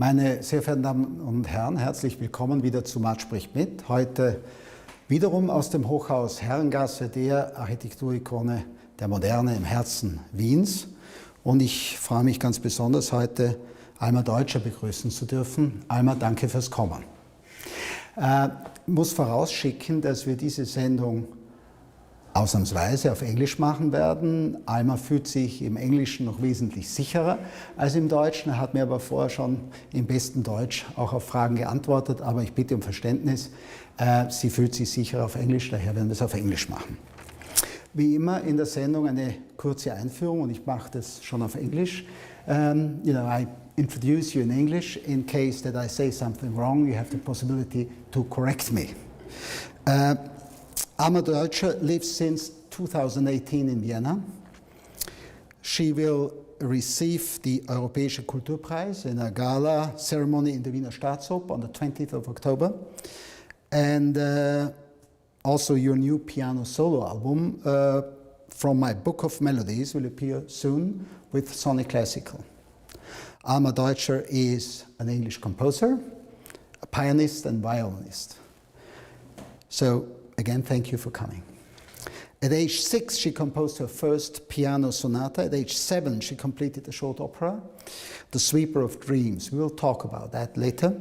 Meine sehr verehrten Damen und Herren, herzlich willkommen wieder zu Matt spricht mit. Heute wiederum aus dem Hochhaus Herrengasse, der Architekturikone der Moderne im Herzen Wiens. Und ich freue mich ganz besonders, heute Alma Deutscher begrüßen zu dürfen. Alma, danke fürs Kommen. Ich muss vorausschicken, dass wir diese Sendung ausnahmsweise auf Englisch machen werden. Alma fühlt sich im Englischen noch wesentlich sicherer als im Deutschen. Er hat mir aber vorher schon im besten Deutsch auch auf Fragen geantwortet, aber ich bitte um Verständnis. Sie fühlt sich sicherer auf Englisch, daher werden wir es auf Englisch machen. Wie immer in der Sendung eine kurze Einführung und ich mache das schon auf Englisch. I introduce you in English. In case that I say something wrong, you have the possibility to correct me. Alma Deutscher lives since 2018 in Vienna. She will receive the Europäische Kulturpreis in a gala ceremony in the Wiener Staatsoper on the 20th of October. And also your new piano solo album from my book of melodies will appear soon with Sonic Classical. Alma Deutscher is an English composer, a pianist and violinist. So again, thank you for coming. At age 6, she composed her first piano sonata. At age 7, she completed a short opera, The Sweeper of Dreams. We will talk about that later.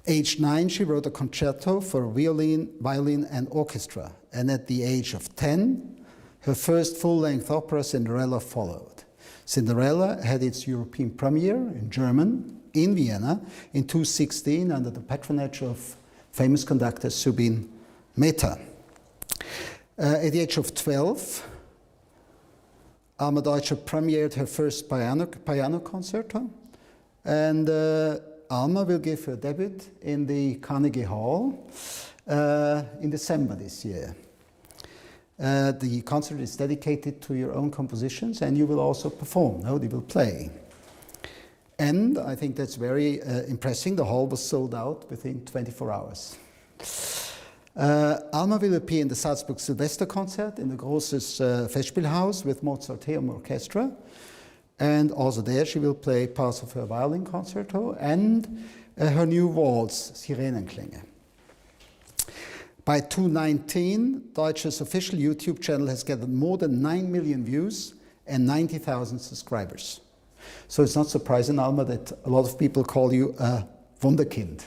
Age 9, she wrote a concerto for violin and orchestra. And at the age of 10, her first full-length opera, Cinderella, followed. Cinderella had its European premiere in German, in Vienna, in 2016 under the patronage of famous conductor Zubin Mehta. At the age of 12, Alma Deutscher premiered her first piano concerto, and Alma will give her debut in the Carnegie Hall in December this year. The concert is dedicated to your own compositions, and you will also perform. No, you will play. And I think that's very impressive. The hall was sold out within 24 hours. Alma will appear in the Salzburg Silvester concert in the Großes Festspielhaus with Mozarteum Orchestra. And also there she will play parts of her violin concerto and her new waltz, Sirenenklänge. By 2019, Deutscher's official YouTube channel has gathered more than 9 million views and 90,000 subscribers. So it's not surprising, Alma, that a lot of people call you a Wunderkind.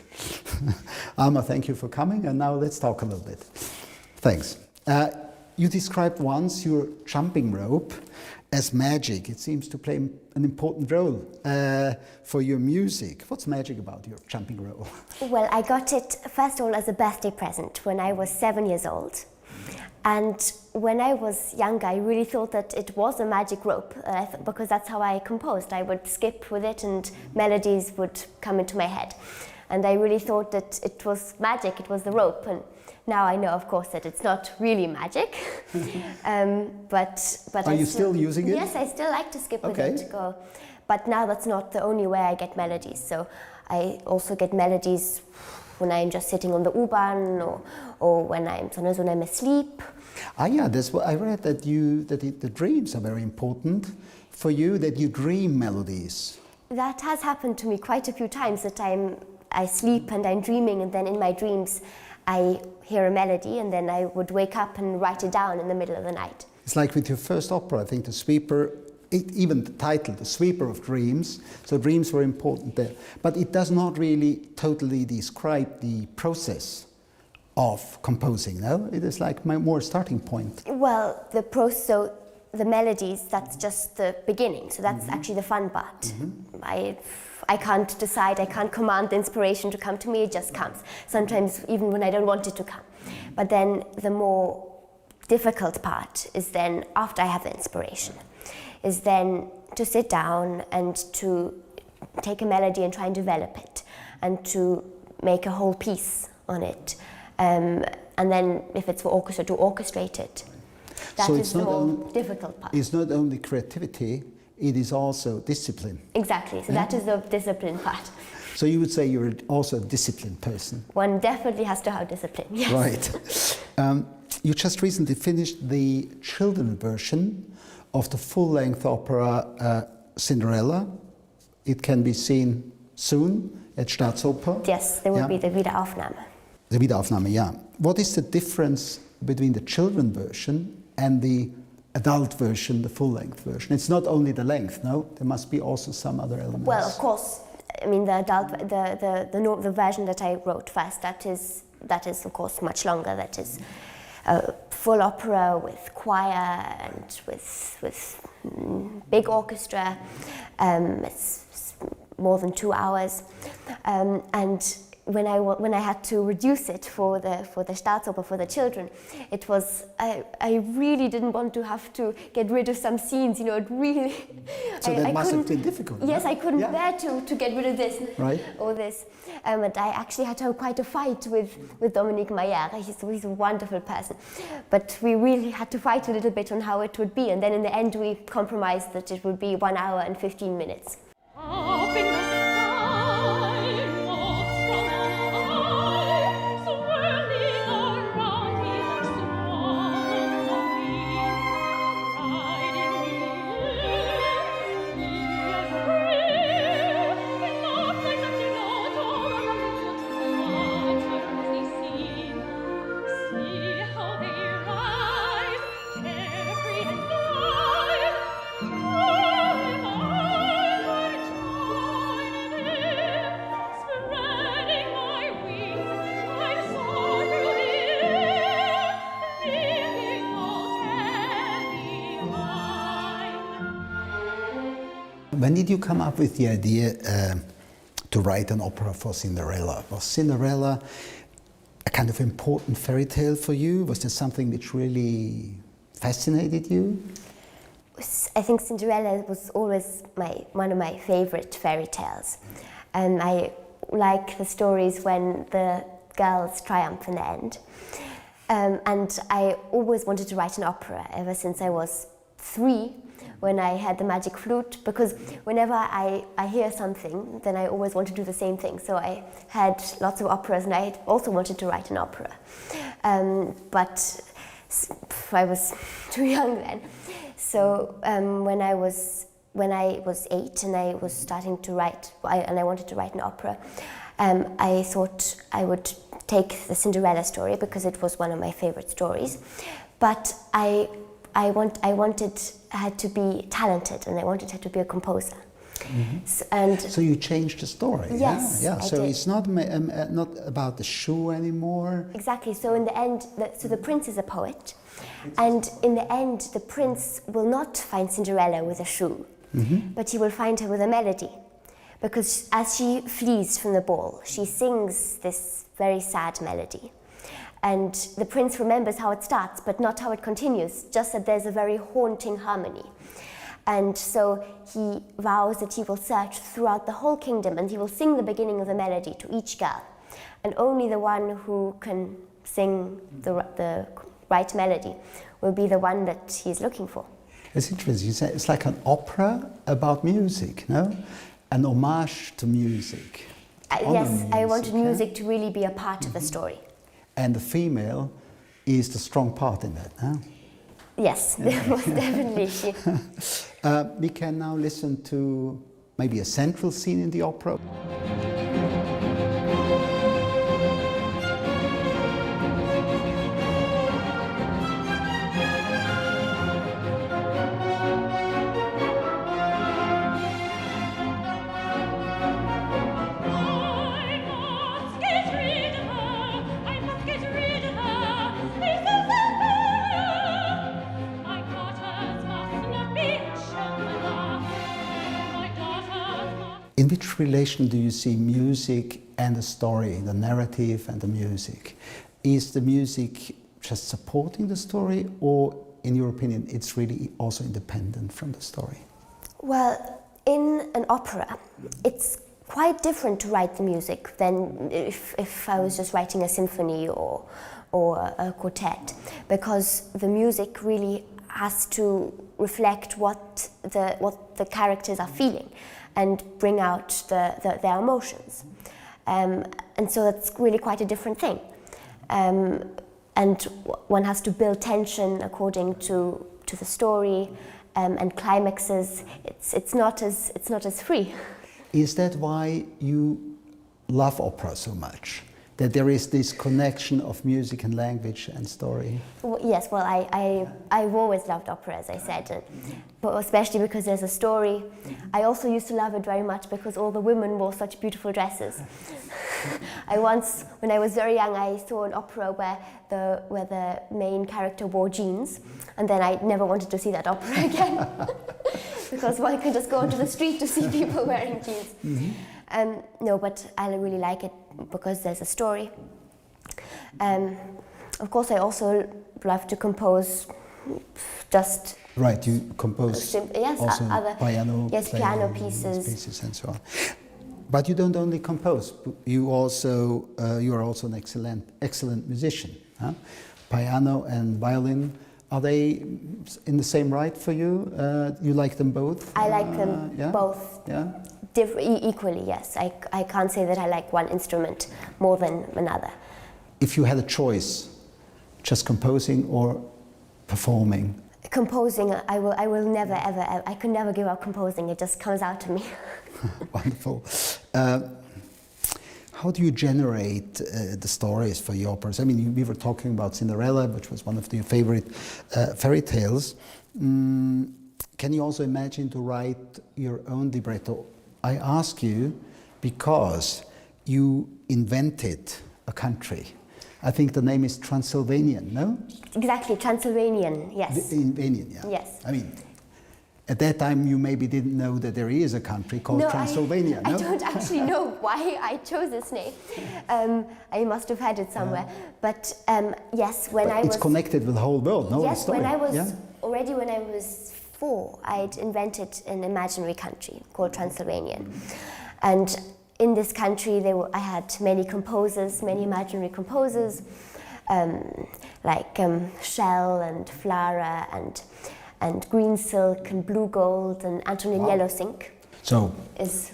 Alma, thank you for coming, and now let's talk a little bit. Thanks. You described once your jumping rope as magic. It seems to play an important role for your music. What's magic about your jumping rope? Well, I got it first of all as a birthday present when I was 7 years old. And when I was younger, I really thought that it was a magic rope because that's how I composed. I would skip with it and melodies would come into my head. And I really thought that it was magic, it was the rope. And now I know, of course, that it's not really magic. But Are you still using it? Yes, I still like to skip with it. But now that's not the only way I get melodies. So I also get melodies when I'm just sitting on the U-Bahn or when I'm asleep. Ah, yeah, that's what I read, that the dreams are very important for you, that you dream melodies. That has happened to me quite a few times, that I sleep and I'm dreaming, and then in my dreams I hear a melody and then I would wake up and write it down in the middle of the night. It's like with your first opera, I think, The Sweeper, even the title, The Sweeper of Dreams, so dreams were important there. But it does not really totally describe the process of composing, no? It is like my more starting point. Well, so the melodies, that's just the beginning, so that's actually the fun part. I can't decide, I can't command the inspiration to come to me, it just comes. Sometimes even when I don't want it to come. But then the more difficult part is then, after I have the inspiration, is then to sit down and to take a melody and try and develop it, and to make a whole piece on it. And then if it's for orchestra, to orchestrate it. That is the more difficult part. It's not only creativity, it is also discipline. Exactly, so that is the discipline part. So you would say you're also a disciplined person. One definitely has to have discipline, yes. Right. You just recently finished the children's version of the full-length opera Cinderella. It can be seen soon at Staatsoper? Yes, there will be the Wiederaufnahme. The Wiederaufnahme, yeah. What is the difference between the children version and the adult version, the full-length version? It's not only the length, no? There must be also some other elements. Well, of course. I mean, the adult, the version that I wrote first, that is of course much longer. That is full opera with choir and with big orchestra. It's more than 2 hours, and when I had to reduce it for the Staatsoper for the children, it was I really didn't want to have to get rid of some scenes. It really. So that must have been difficult. Yes, I couldn't bear to get rid of this or this, and I actually had to have quite a fight with Dominique Maillard. He's a wonderful person, but we really had to fight a little bit on how it would be, and then in the end we compromised that it would be 1 hour and 15 minutes. When did you come up with the idea to write an opera for Cinderella? Was Cinderella a kind of important fairy tale for you? Was there something which really fascinated you? I think Cinderella was always one of my favorite fairy tales. And I like the stories when the girls triumph in the end. And I always wanted to write an opera ever since I was 3, when I had the magic flute, because whenever I hear something, then I always want to do the same thing. So I had lots of operas, and I also wanted to write an opera. But I was too young then. So when I was 8 and I was starting to write, and I wanted to write an opera, I thought I would take the Cinderella story because it was one of my favorite stories. But I wanted her to be talented, and I wanted her to be a composer. Mm-hmm. So you changed the story. Yes, yeah. So did. It's not about the shoe anymore. Exactly. So in the end, the prince is a poet, and in the end, the prince will not find Cinderella with a shoe, but he will find her with a melody, because as she flees from the ball, she sings this very sad melody. And the prince remembers how it starts, but not how it continues, just that there's a very haunting harmony. And so he vows that he will search throughout the whole kingdom, and he will sing the beginning of the melody to each girl. And only the one who can sing the right melody will be the one that he's looking for. It's interesting. You say it's like an opera about music, no? An homage to music. Yes, music, I wanted music to really be a part of the story. And the female is the strong part in that, huh? Yes, most definitely. We can now listen to maybe a central scene in the opera. In which relation do you see music and the story, the narrative and the music? Is the music just supporting the story, or in your opinion it's really also independent from the story? Well, in an opera, it's quite different to write the music than if I was just writing a symphony or a quartet, because the music really has to reflect what the characters are feeling and bring out their emotions. And so that's really quite a different thing. And one has to build tension according to the story, and climaxes. It's not as free. Is that why you love opera so much? That there is this connection of music and language and story? Yes, well, I've always loved opera, as I said, but especially because there's a story. I also used to love it very much because all the women wore such beautiful dresses. When I was very young, I saw an opera where the main character wore jeans, and then I never wanted to see that opera again. Because one can just go onto the street to see people wearing jeans. Mm-hmm. No, but I really like it because there's a story. Of course, I also love to compose just... Right, you compose yes, also other piano, piano pieces and so on. But you don't only compose, you also you are also an excellent musician. Huh? Piano and violin, are they in the same right for you? You like them both? I like them both. Yeah. Equally, yes. I can't say that I like one instrument more than another. If you had a choice, just composing or performing? Composing, I will never ever, I could never give up composing, it just comes out to me. Wonderful. How do you generate the stories for your operas? I mean, we were talking about Cinderella, which was one of your favorite fairy tales. Can you also imagine to write your own libretto? I ask you because you invented a country. I think the name is Transylvanian, no? Exactly, Transylvanian, yes. Transylvanian, yeah. Yes. I mean, at that time you maybe didn't know that there is a country called Transylvania, no? I don't actually know why I chose this name. I must have had it somewhere. But yes, it's connected with the whole world, no? Yes, when I was 4, I'd invented an imaginary country called Transylvania. And in this country, I had many composers, many imaginary composers, like Shell and Flara and Green Silk and Blue Gold and Antonin Yellowsink. So,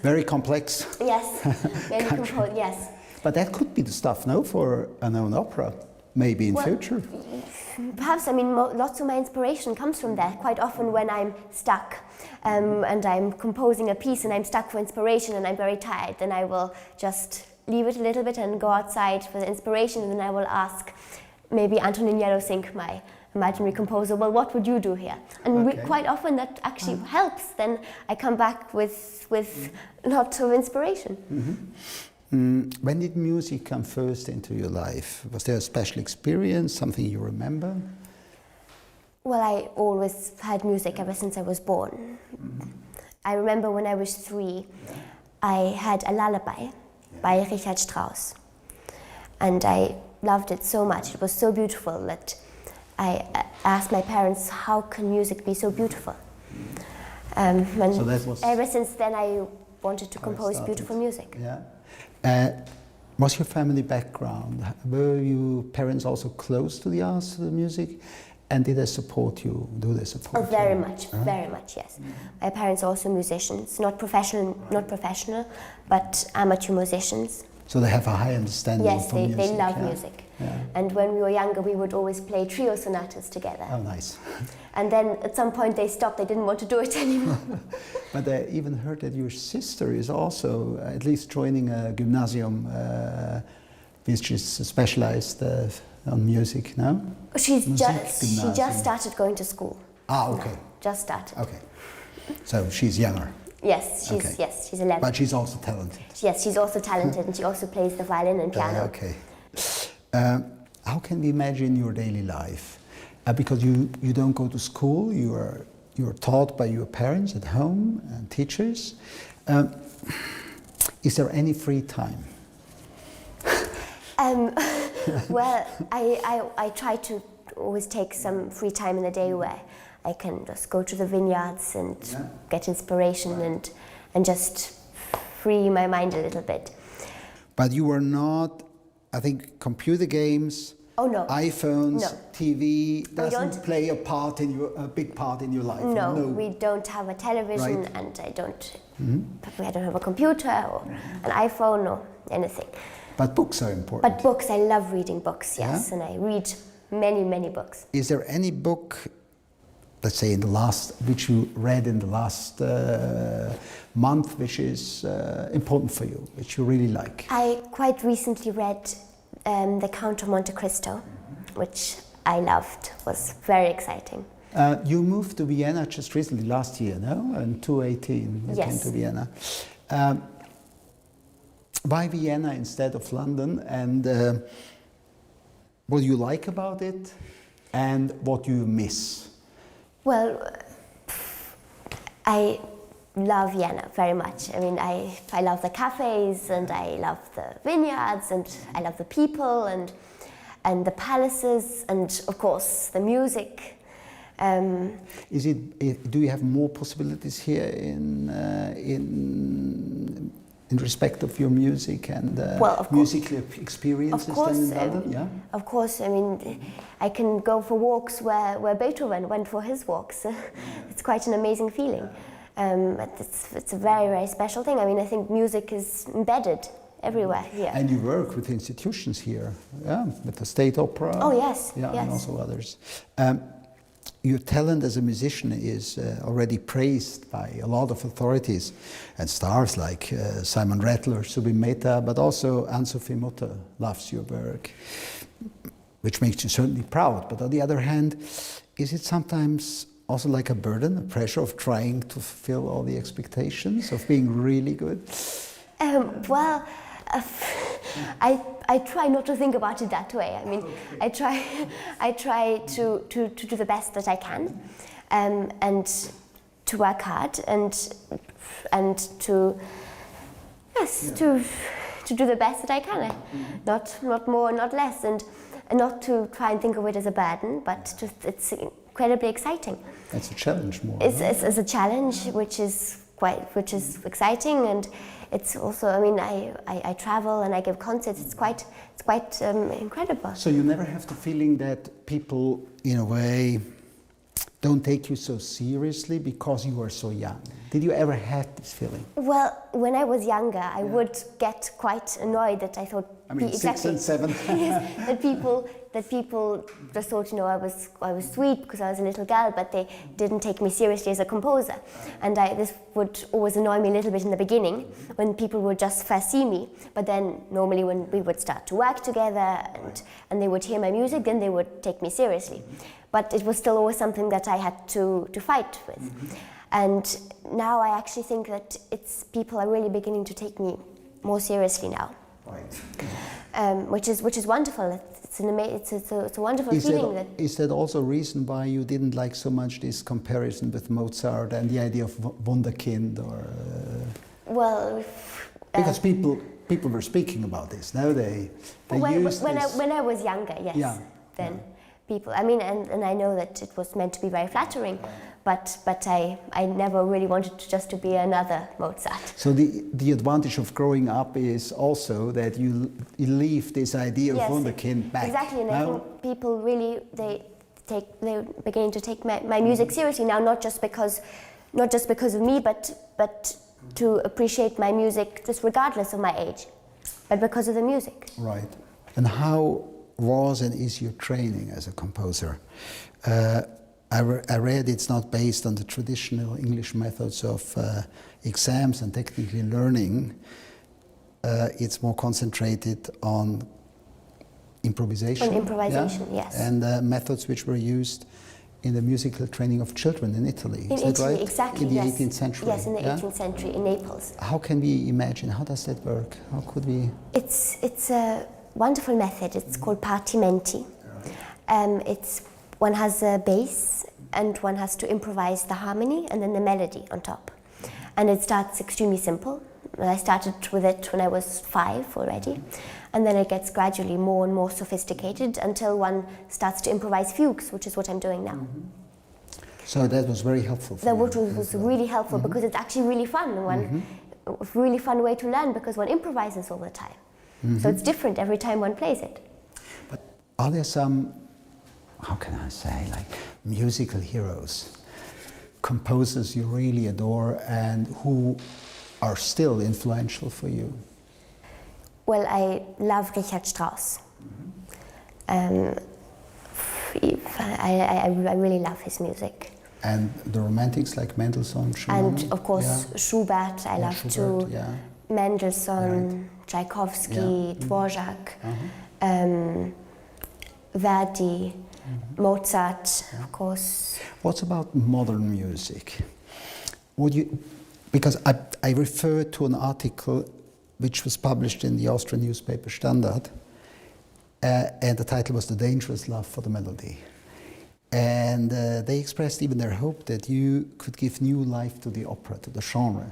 very complex. Yes, very complex, yes. But that could be the stuff, no, for an own opera, maybe in future. Perhaps, I mean, lots of my inspiration comes from there. Quite often when I'm stuck and I'm composing a piece and I'm stuck for inspiration and I'm very tired, then I will just leave it a little bit and go outside for the inspiration, and then I will ask maybe Antonin Yellowsink, my imaginary composer, well, what would you do here? And quite often that actually helps. Then I come back with lots of inspiration. Mm-hmm. When did music come first into your life? Was there a special experience, something you remember? Well, I always had music ever since I was born. Mm-hmm. I remember when I was 3, I had a lullaby by Richard Strauss. And I loved it so much. It was so beautiful that I asked my parents, how can music be so beautiful? So that was ever since then I wanted to compose beautiful music. Yeah. What's your family background? Were your parents also close to the arts, to the music? And did they support you? Do they support you? Very much, yes. My parents are also musicians, not professional, but amateur musicians. So they have a high understanding of music. Yes, they love music. Yeah. And when we were younger, we would always play trio sonatas together. Oh, nice. And then at some point they stopped, they didn't want to do it anymore. But I even heard that your sister is also at least joining a gymnasium which is specialized on music, no? She just started going to school. Ah, okay. No, just started. Okay. So she's younger. Yes, she's 11. But she's also talented. Yes, she's also talented, and she also plays the violin and piano. Okay. How can we imagine your daily life? Because you don't go to school, you're taught by your parents at home and teachers. Is there any free time? Well, I try to always take some free time in the day where I can just go to the vineyards and get inspiration and just free my mind a little bit. But you are not, I think, computer games, iPhones, TV doesn't play a big part in your life. No, we don't have a television, and I don't have a computer or an iPhone or anything. But books are important. But books, I love reading books, yes, and I read many, many books. Is there any book let's say which you read in the last month, which is important for you, which you really like? I quite recently read The Count of Monte Cristo, which I loved. Was very exciting. You moved to Vienna just recently, last year, no? In 2018, you came to Vienna. Why Vienna instead of London? And what do you like about it? And what do you miss? Well, I love Vienna very much. I mean, I love the cafes, and I love the vineyards, and I love the people, and the palaces, and of course the music. Do you have more possibilities here in respect of your music and musical experiences than in London? Yeah. Of course, I mean, I can go for walks where Beethoven went for his walks. It's quite an amazing feeling. It's a very, very special thing. I mean, I think music is embedded everywhere here. And you work with institutions here, yeah, with the State Opera. Oh yes, yeah, yes. And also others. Your talent as a musician is already praised by a lot of authorities and stars like Simon Rattle, Subin Mehta, but also Anne-Sophie Mutter loves your work, which makes you certainly proud. But on the other hand, is it sometimes also like a burden, a pressure of trying to fulfill all the expectations of being really good? I try not to think about it that way. I mean, I try to do the best that I can, and to work hard and to do the best that I can. Not more, not less, and not to try and think of it as a burden, but it's incredibly exciting. It's a challenge more. It's a challenge which is exciting, and it's also, I mean, I travel and I give concerts. It's quite incredible. So you never have the feeling that people, in a way, don't take you so seriously because you are so young. Did you ever have this feeling? Well, when I was younger, I would get quite annoyed that I thought. I mean, 6 and 7. Yes, that people just thought, you know, I was sweet because I was a little girl, but they didn't take me seriously as a composer. And this would always annoy me a little bit in the beginning when people would just first see me. But then normally when we would start to work together and they would hear my music, then they would take me seriously. But it was still always something that I had to fight with. And now I actually think that people are really beginning to take me more seriously now. Right. Which is wonderful. It's a wonderful feeling. Is that also a reason why you didn't like so much this comparison with Mozart and the idea of Wunderkind, or? Well, because people were speaking about this. Now they use this. When I was younger, yes. Yeah. Then people. I mean, and I know that it was meant to be very flattering. But I never really wanted to be another Mozart. So the advantage of growing up is also that you leave this idea of Wunderkind back. Exactly, and I think people really they're beginning to take my music seriously now, not just because of me, but to appreciate my music just regardless of my age, but because of the music. Right. And how was and is your training as a composer? I read it's not based on the traditional English methods of exams and technical learning. It's more concentrated on improvisation. On improvisation, yes. And methods which were used in the musical training of children in Italy. In Italy, right? Exactly. In the 18th century. Yes, in the 18th century in Naples. How can we imagine? How does that work? How could we? It's a wonderful method. It's called partimenti. One has a bass, and one has to improvise the harmony and then the melody on top. And it starts extremely simple. I started with it when I was 5 already. And then it gets gradually more and more sophisticated until one starts to improvise fugues, which is what I'm doing now. So that was very helpful for you. That was really helpful because it's actually really fun. A really fun way to learn because one improvises all the time. So it's different every time one plays it. But are there some, how can I say, like musical heroes, composers you really adore and who are still influential for you? Well, I love Richard Strauss. I really love his music. And the romantics like Mendelssohn, Schumann? And of course Schubert, I love Schubert, too. Mendelssohn, Tchaikovsky, Dvorak, Verdi, Mozart, of course. What about modern music? Because I refer to an article which was published in the Austrian newspaper Standard, and the title was The Dangerous Love for the Melody. And they expressed even their hope that you could give new life to the opera, to the genre.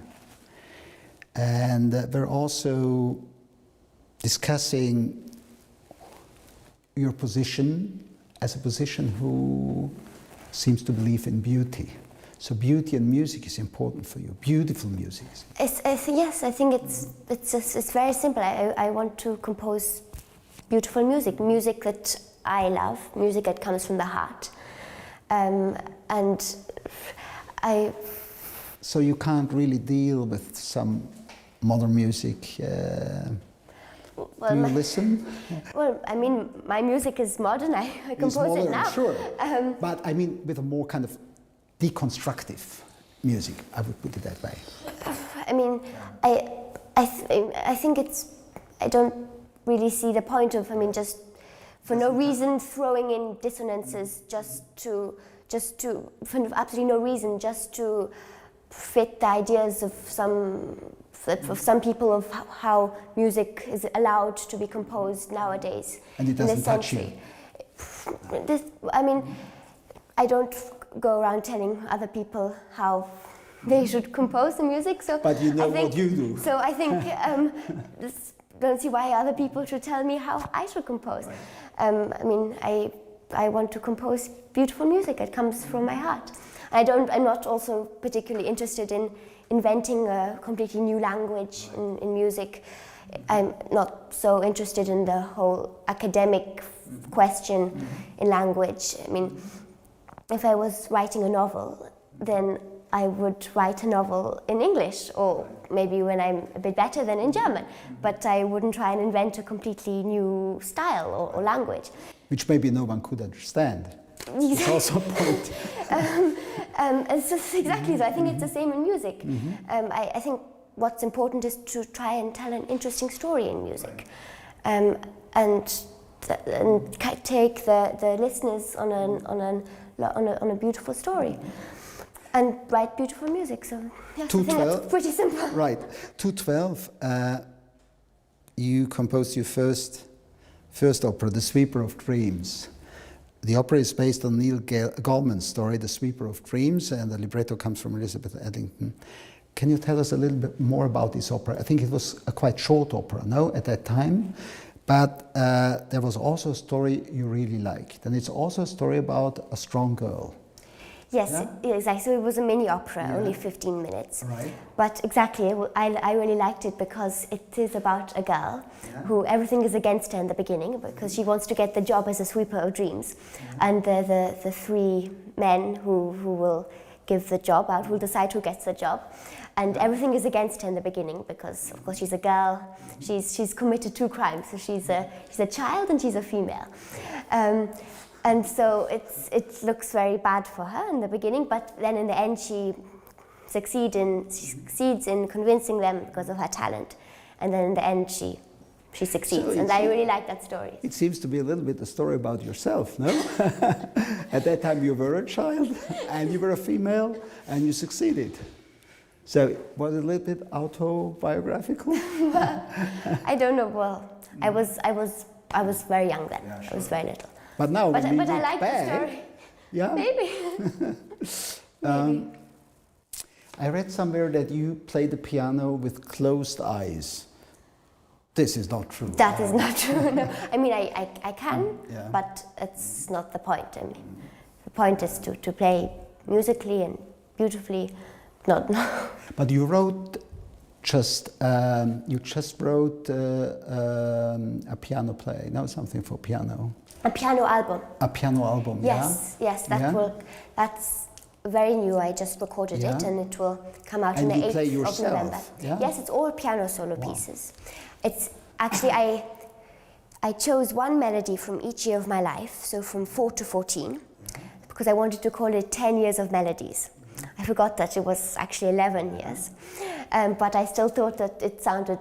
And we're also discussing your position as a position who seems to believe in beauty. So beauty and music is important for you, beautiful music. Yes, I think it's very simple. I want to compose beautiful music that I love, music that comes from the heart. So you can't really deal with some modern music. Do you listen? Well, I mean, my music is modern. I compose modern, it now. Sure. But I mean, with a more kind of deconstructive music, I would put it that way. I mean, I think I don't really see the point of, just for no reason throwing in dissonances for absolutely no reason, just to fit the ideas of some people of how music is allowed to be composed nowadays. And it doesn't touch you? I don't go around telling other people how they should compose the music. So but you know what you do. So I think don't see why other people should tell me how I should compose. Right. I want to compose beautiful music that comes from my heart. I'm not also particularly interested in inventing a completely new language in music. I'm not so interested in the whole academic question in language. If I was writing a novel, then I would write a novel in English, or maybe when I'm a bit better, then in German. But I wouldn't try and invent a completely new style or language. Which maybe no one could understand. It's also a point. Exactly so. I think it's the same in music. I think what's important is to try and tell an interesting story in music, and take the listeners on a beautiful story, and write beautiful music. So yes, I think that's pretty simple. Right. 2012, you composed your first opera, The Sweeper of Dreams. The opera is based on Neil Gaiman's story, The Sweeper of Dreams, and the libretto comes from Elizabeth Eddington. Can you tell us a little bit more about this opera? I think it was a quite short opera, no, at that time, but there was also a story you really liked, and it's also a story about a strong girl. Yes, exactly. So it was a mini opera, only 15 minutes. Right. But exactly, I really liked it because it is about a girl who everything is against her in the beginning because she wants to get the job as a sweeper of dreams. And the three men who will give the job out, who will decide who gets the job. And everything is against her in the beginning because, of course, she's a girl. She's committed 2 crimes. So she's a child and she's a female. And so it looks very bad for her in the beginning, but then in the end she succeeds in convincing them because of her talent. And then in the end she succeeds. And I really like that story. It seems to be a little bit a story about yourself, no? At that time you were a child and you were a female and you succeeded. So was it a little bit autobiographical? I don't know. Well, I was very young then. Yeah, sure. I was very little. But now, but I like the story. Yeah. Maybe. I read somewhere that you play the piano with closed eyes. This is not true. That is not true. No. I can, but it's not the point. The point is to play musically and beautifully. No. But you wrote. You just wrote a piano play, no, something for piano. A piano album. A piano album, yes, that's very new. I just recorded it, and it will come out on the 8th of November. Yeah? Yes, it's all piano solo pieces. It's actually I chose one melody from each year of my life, so from 4 to 14. because I wanted to call it 10 years of melodies. I forgot that it was actually 11 years. But I still thought that it sounded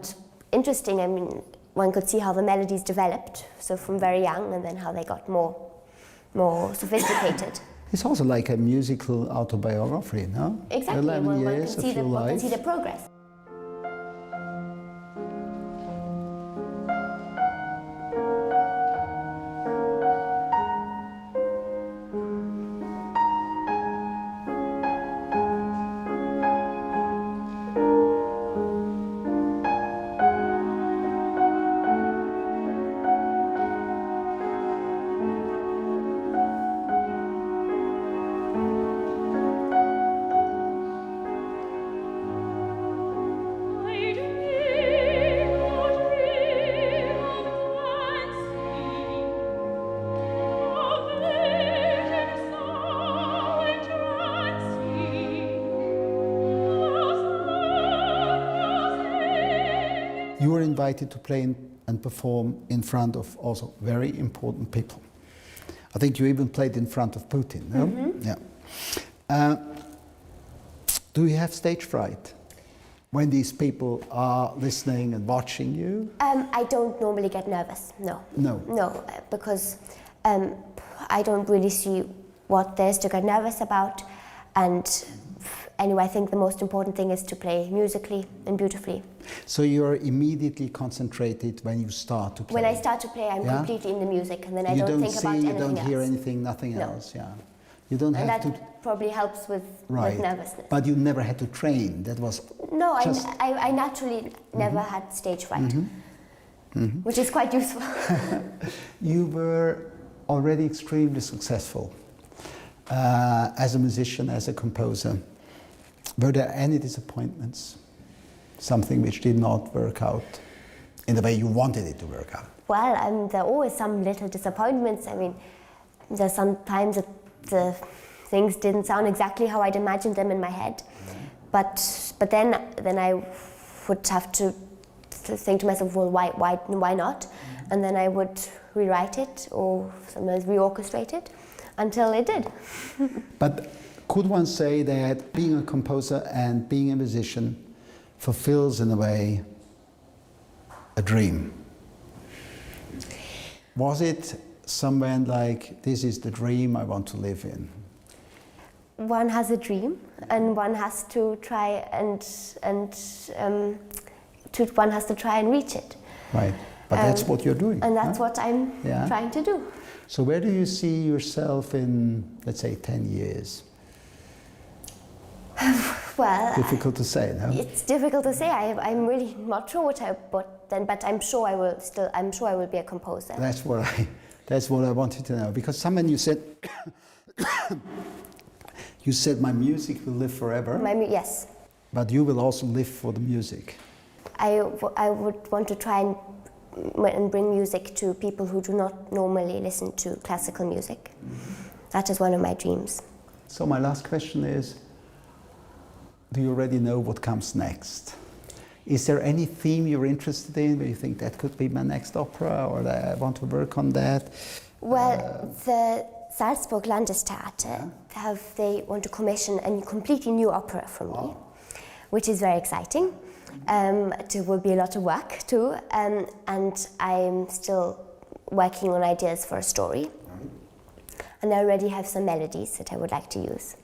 interesting. I mean, one could see how the melodies developed, so from very young, and then how they got more sophisticated. It's also like a musical autobiography, no? Exactly. 11 years of your one can life. see the progress. You were invited to play and perform in front of also very important people. I think you even played in front of Putin, no? Mm-hmm. Yeah. Do you have stage fright when these people are listening and watching you? I don't normally get nervous, no. No? No, because I don't really see what there is to get nervous about. And anyway, I think the most important thing is to play musically and beautifully. So you're immediately concentrated when you start to play? When I start to play, I'm completely in the music, and then I don't think about anything else. You don't hear anything, nothing else, yeah. You don't have and to... that probably helps with nervousness. But you never had to train, that was... No, just... I naturally never had stage fright, which is quite useful. You were already extremely successful as a musician, as a composer. Were there any disappointments? Something which did not work out in the way you wanted it to work out? Well, there are always some little disappointments. I mean, there's sometimes that the things didn't sound exactly how I'd imagined them in my head. But then I would have to think to myself, well, why not? And then I would rewrite it or sometimes reorchestrate it until it did. But could one say that being a composer and being a musician fulfills, in a way, a dream? Was it somewhere like, this is the dream I want to live in? One has a dream, and one has to try one has to try and reach it. Right, but that's what you're doing. And that's what I'm trying to do. So where do you see yourself in, let's say, 10 years? Well, difficult to say, no? It's difficult to say. I'm really not sure but I'm sure I will be a composer. That's what I wanted to know, because someone you said my music will live forever. Yes. But you will also live for the music. I would want to try and bring music to people who do not normally listen to classical music. That is one of my dreams. So my last question is, do you already know what comes next? Is there any theme you're interested in where you think that could be my next opera, or that I want to work on that? Well, the Salzburg Landestheater, they want to commission a completely new opera from me, which is very exciting. It will be a lot of work too, and I'm still working on ideas for a story. And I already have some melodies that I would like to use.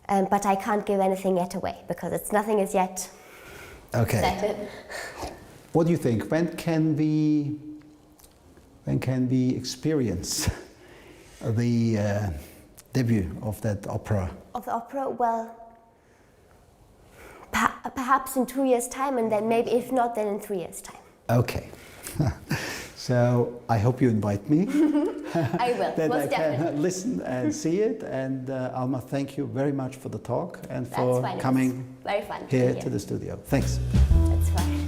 But I can't give anything yet away because nothing is yet settled. What do you think? When can we experience the debut of that opera? Of the opera? Well, perhaps in 2 years' time, and then maybe if not, then in 3 years' time. Okay. So I hope you invite me. I will, that most I definitely. can listen and see it. And Alma, thank you very much for the talk and for coming very fun here to the studio. Thanks. That's fine.